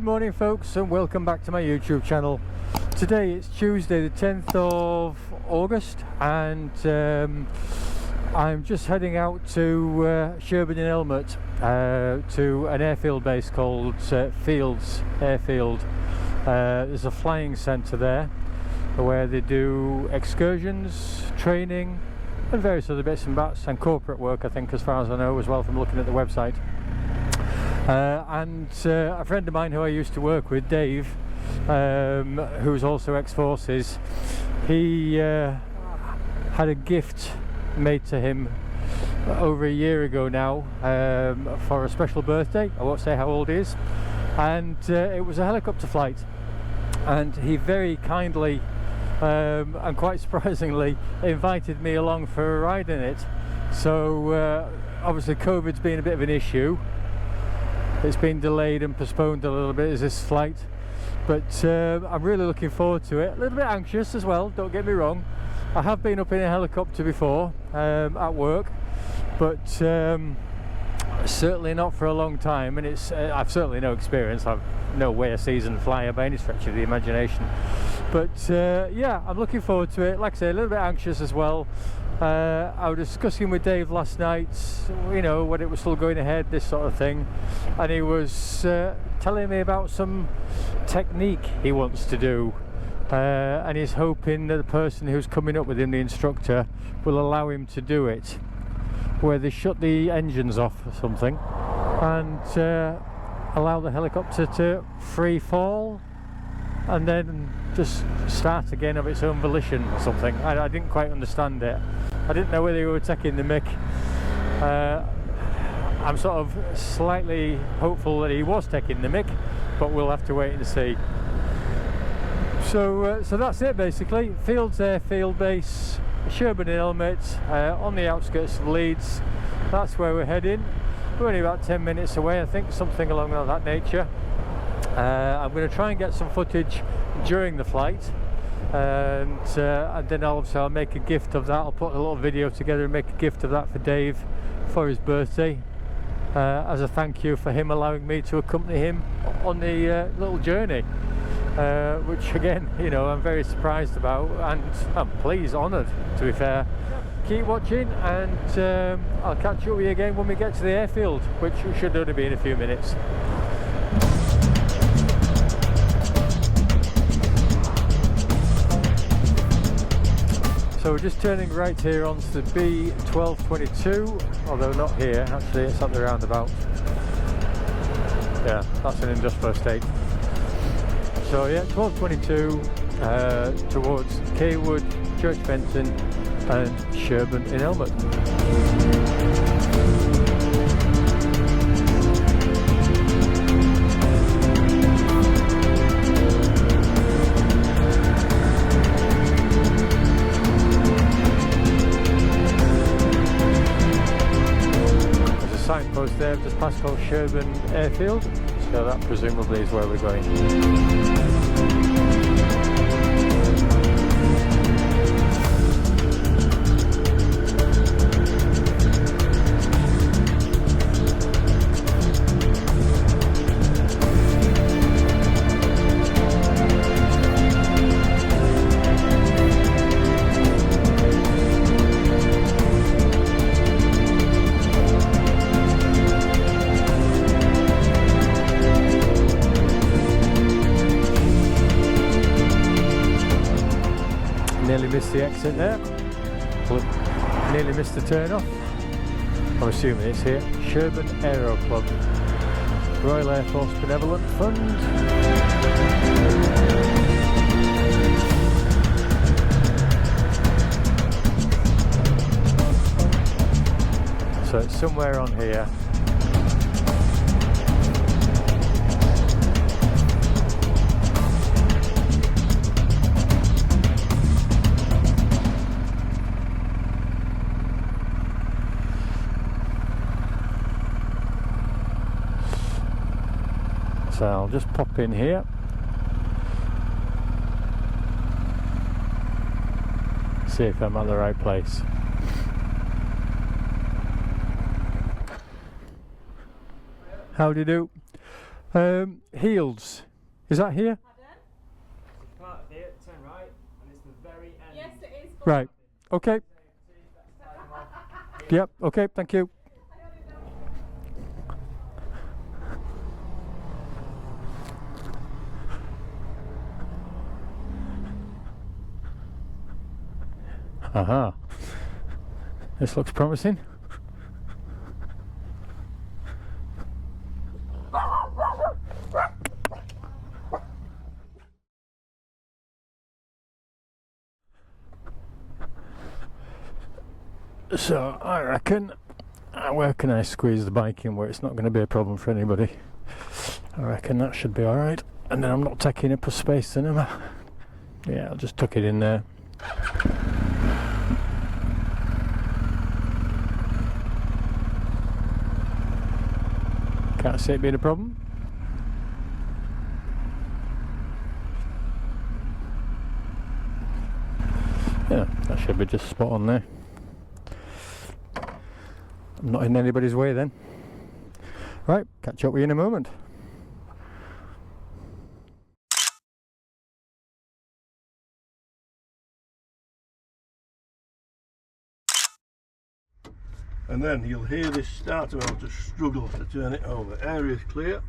morning folks, and welcome back to my YouTube channel. Today it's Tuesday the 10th of August, and I'm just heading out to Sherburn in Elmet, to an airfield base called Fields Airfield. There's a flying centre there where they do excursions, training and various other bits and bats, and corporate work, I think, as far as I know as well from looking at the website. And a friend of mine who I used to work with, Dave, who's also ex-forces, he had a gift made to him over a year ago now, for a special birthday. I won't say how old he is, and it was a helicopter flight, and he very kindly and quite surprisingly invited me along for a ride in it. So obviously COVID's been a bit of an issue. It's been delayed and postponed a little bit, as this flight, but I'm really looking forward to it. A little bit anxious as well, don't get me wrong. I have been up in a helicopter before at work, but certainly not for a long time, and it's I've certainly no experience. I've no way a seasoned flyer by any stretch of the imagination, but yeah, I'm looking forward to it. Like I say, a little bit anxious as well. I was discussing with Dave last night, you know, when it was still going ahead, this sort of thing, and he was telling me about some technique he wants to do, and he's hoping that the person who's coming up with him, the instructor, will allow him to do it, where they shut the engines off or something and allow the helicopter to free fall and then just start again of its own volition or something. I didn't quite understand it. I didn't know whether you were taking the mick. I'm sort of slightly hopeful that he was taking the mick, but we'll have to wait and see. So that's it basically. Fields Airfield Base, Sherburn in Elmet, on the outskirts of Leeds. That's where we're heading. We're only about 10 minutes away, I think, something along that nature. I'm going to try and get some footage during the flight, and then I'll make a gift of that. I'll put a little video together and make a gift of that for Dave for his birthday, as a thank you for him allowing me to accompany him on the little journey, which again, you know, I'm very surprised about, and I'm pleased, honoured to be fair. Keep watching, and I'll catch up with you again when we get to the airfield, which should only be in a few minutes. So we're just turning right here onto the B1222, although not here, actually it's at the roundabout. Yeah, that's an industrial estate. So yeah, 1222 towards Cawood, Church Benton and Sherburn in Elmet. Signpost there, just past called Sherburn Airfield, so that presumably is where we're going. Nearly missed the exit there. Nearly missed the turn off. I'm assuming it's here. Sherburn Aero Club, Royal Air Force Benevolent Fund. So it's somewhere on here. So I'll just pop in here. See if I'm at the right place. Howdy do. Heels. Is that here? Part of here, turn right, and it's the very end. Yes, it is. Right. Okay. Yep. Okay. Thank you. Aha. This looks promising. So I reckon, where can I squeeze the bike in where it's not going to be a problem for anybody? I reckon that should be alright. And then I'm not taking up a space then, am I? Yeah, I'll just tuck it in there. Can't see it being a problem. Yeah, that should be just spot on there. I'm not in anybody's way then. Right, catch up with you in a moment. And then you'll hear this starter motor struggle to turn it over. Area's clear.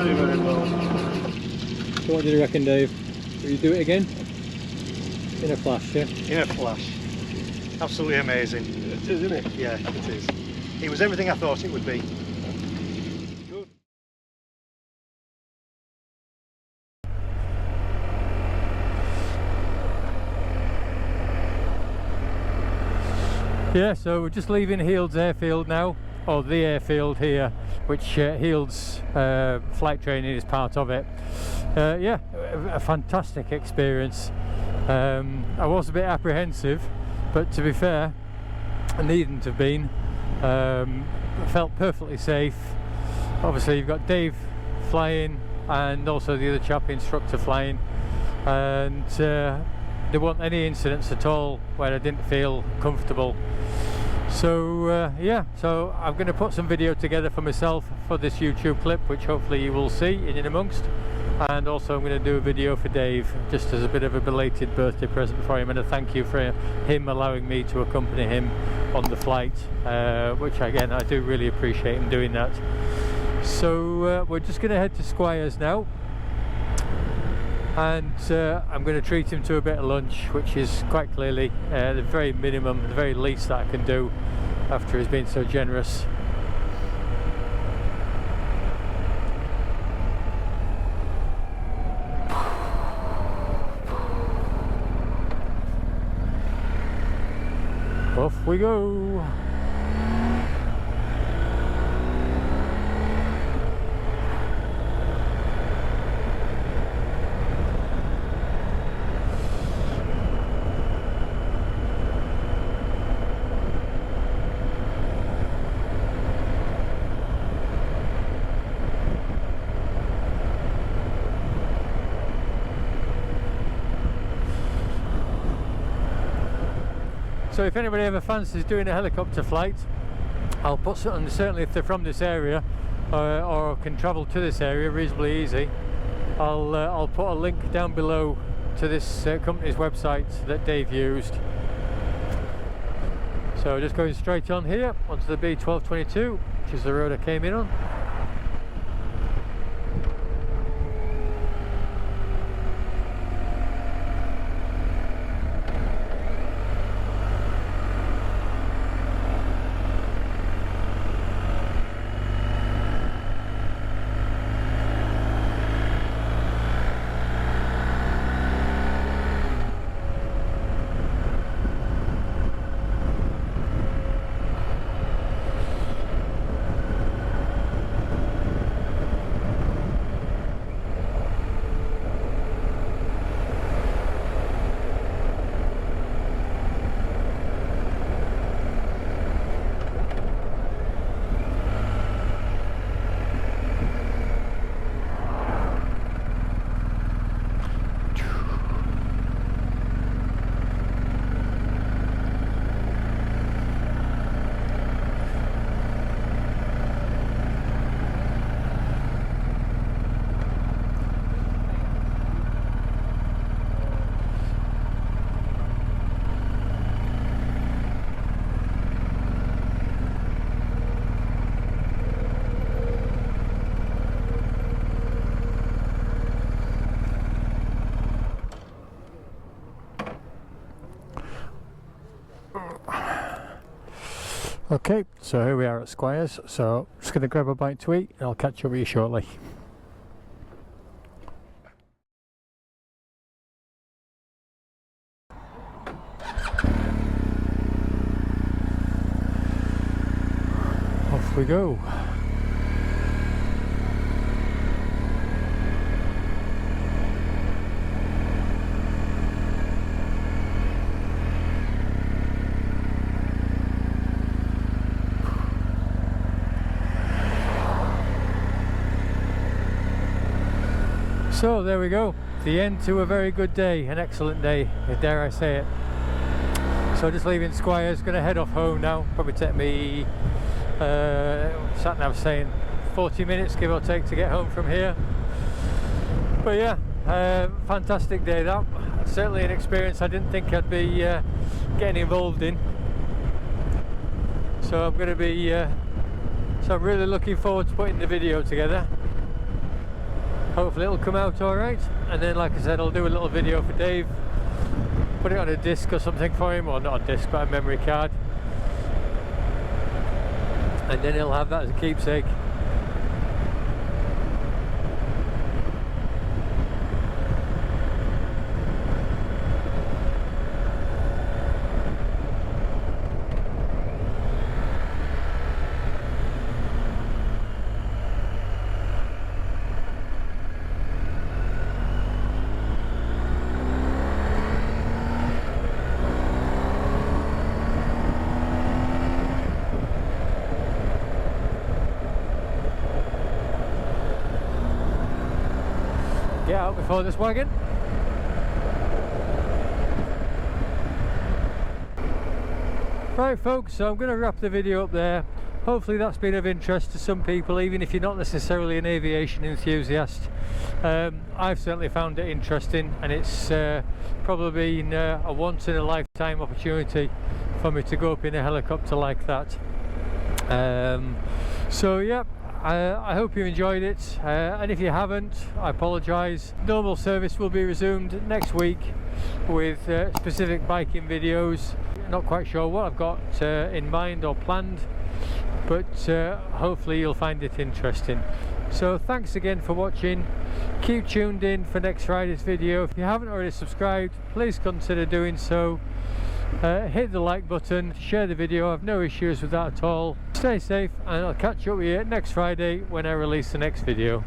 very, very well. So what did you reckon, Dave? Will you do it again? In a flash, yeah? In a flash. Absolutely amazing. It is, isn't it? Yeah, it is. It was everything I thought it would be. Good. Yeah, so we're just leaving Heald's airfield now, or the airfield here, which Heald's flight training is part of it. Yeah, a fantastic experience. I was a bit apprehensive, but to be fair, I needn't have been. I felt perfectly safe. Obviously you've got Dave flying and also the other chap, instructor, flying, and there weren't any incidents at all where I didn't feel comfortable. So yeah, so I'm going to put some video together for myself for this YouTube clip, which hopefully you will see in amongst, and also I'm going to do a video for Dave just as a bit of a belated birthday present for him and a thank you for him allowing me to accompany him on the flight, which again I do really appreciate him doing that. So we're just going to head to Squires now, and I'm going to treat him to a bit of lunch, which is quite clearly the very minimum, the very least that I can do after he's been so generous. Off we go. So if anybody ever fancies doing a helicopter flight, I'll put something, certainly if they're from this area or can travel to this area reasonably easy, I'll put a link down below to this company's website that Dave used. So just going straight on here onto the B1222, which is the road I came in on. Okay, so here we are at Squires, so just going to grab a bite to eat and I'll catch up with you shortly. Off we go. So there we go, the end to a very good day, an excellent day, dare I say it. So just leaving Squires, going to head off home now, probably take me, sat nav saying 40 minutes give or take to get home from here. But yeah, fantastic day that, certainly an experience I didn't think I'd be getting involved in. So I'm going to be, so I'm really looking forward to putting the video together. hopefully it'll come out alright, and then like I said, I'll do a little video for Dave, put it on a disc or something for him, or not a disc but a memory card, and then he'll have that as a keepsake. Get out before this wagon. Right folks, so I'm going to wrap the video up there. Hopefully that's been of interest to some people, even if you're not necessarily an aviation enthusiast. I've certainly found it interesting, and it's probably been a once in a lifetime opportunity for me to go up in a helicopter like that. So yeah, I hope you enjoyed it, and if you haven't, I apologise. Normal service will be resumed next week with specific biking videos. Not quite sure what I've got in mind or planned, but hopefully you'll find it interesting. So thanks again for watching. Keep tuned in for next Friday's video. If you haven't already subscribed, please consider doing so. Hit the like button, share the video, I have no issues with that at all. Stay safe, and I'll catch up with you next Friday when I release the next video.